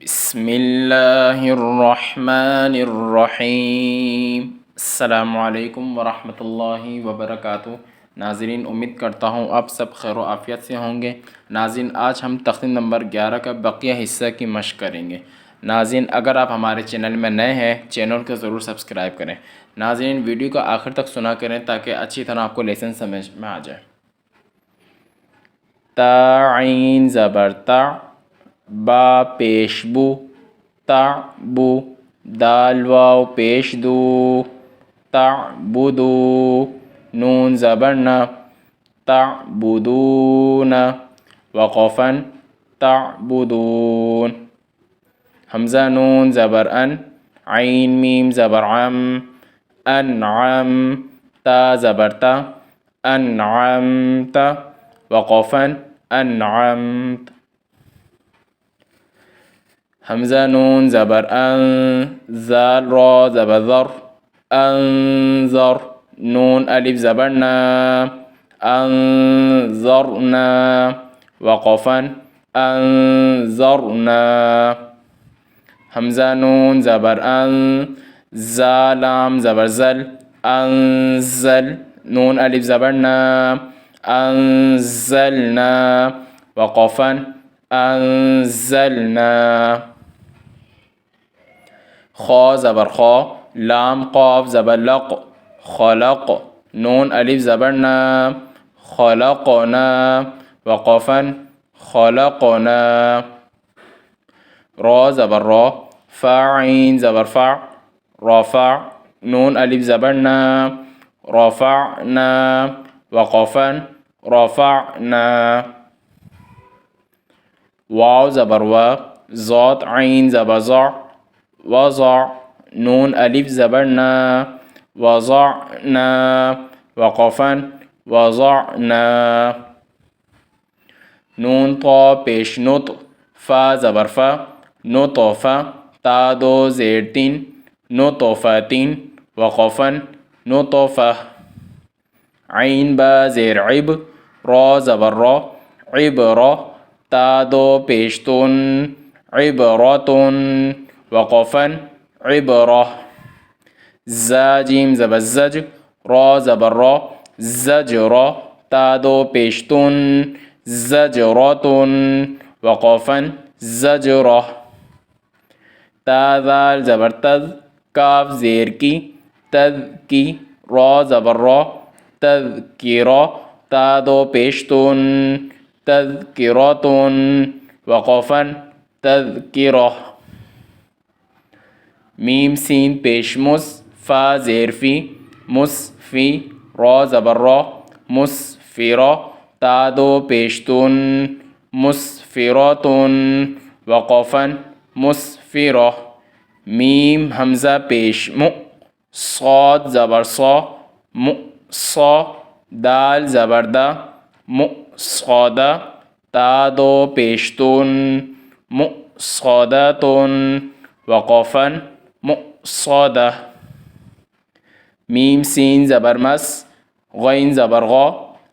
بسم اللہ الرحمن الرحیم۔ السلام علیکم ورحمۃ اللہ وبرکاتہ۔ ناظرین، امید کرتا ہوں آپ سب خیر و عافیت سے ہوں گے۔ ناظرین، آج ہم تختی نمبر 11 کا بقیہ حصہ کی مشق کریں گے۔ ناظرین، اگر آپ ہمارے چینل میں نئے ہیں، چینل کو ضرور سبسکرائب کریں۔ ناظرین، ویڈیو کو آخر تک سنا کریں تاکہ اچھی طرح آپ کو لیسن سمجھ میں آ جائے۔ تا عین زبر تا، با پیش بو، تعبو، دال واو پیش دو، تعبدو، نون زبر نا، تعبدون، وقفا تعبدون، حمزہ نون زبر ان، عین میم زبر عم، انعم، تا زبر تا، انعمت، وقفا انعمت، حمزہ نون زبر ان، زال را زبر ذر، انذر، نون الف زبر نا، انذرنا، وقفا انذرنا، حمزہ نون زبر ان، زالام زبر زل، انزل، نون الف زبر نا، انزلنا، وقفا انزلنا، خا زبر خا، لام قاف زبر لق، خلق، نون الف زبر نا، خلقنا، وقفا خلقنا، را زبر را، فا عین زبر فا، رفع، نون الف زبر نا، رفعنا، وقفا رفعنا، واو زبر وا، ضاد عین زبر ضع، وضع، نون الف زبر نا، وضعنا، وقفا وضعنا، نون طا پیش نط، فا زبر فا، نطفہ، تا دو زیر تین، نطفتین، وقفا نطفہ، عین با زیر عب، را زبر را، عبرہ، تا دو پیش تن، عبرتن، وقفا عبرہ، زا جیم زبر زج، را زبر را، زجرہ، تا دو پیش تن، زجرتن، وقفا زجرہ، تا ذال زبر تذ، کاف زیر کی، تذ کی، را زبر را، تذکرہ، تا دو پیش تن، تذکرتن، وقفا تذکرہ، میم سین پیش مس، فا زیر فی، مسفی، را زبر را، مسفرہ، تا دو پیش تن، مسفرتن، وقفا مسفرہ، میم حمزہ پیش مو، صاد زبر صا، مؤصا، دال زبر دا، مؤصدہ، تا دو پیش تن، مؤصدتن، وقفا مؤصدہ، میم سین زبر مس، غین زبر غا،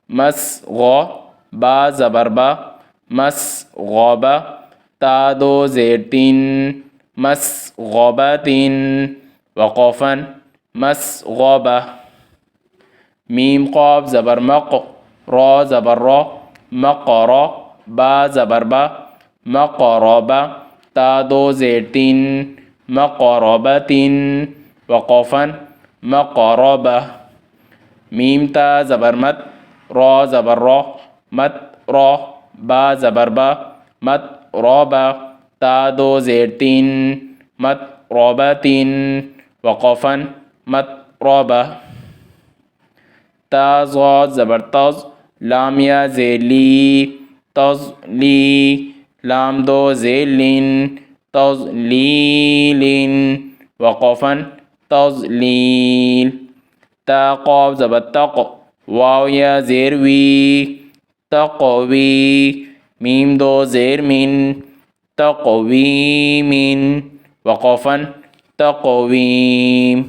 مسغا، با زبر با، مسغبہ، تا دو زیر تین، مسغبتن، وقفا مسغبہ، میم قاف زبر مق، را زبر را، مقرہ، با زبر با، مقربہ، تا دو زیر تین، مقربتن، وقفا مقربہ، میم تا زبر مت، را زبر را، مت را، با زبر با، مت رابہ، تا دو زیر تین، مت رابتن، وقفا مت رابہ، تا ضاد زبر تز، لام یا زیر لی، تضلی، لام دو زیر لن، تضلیل، وقفا تضلیل، تا قاف زبر تق، واو یا زیر وی، تقوی، میم دو زیر من، تقویم، وقفا تقویم،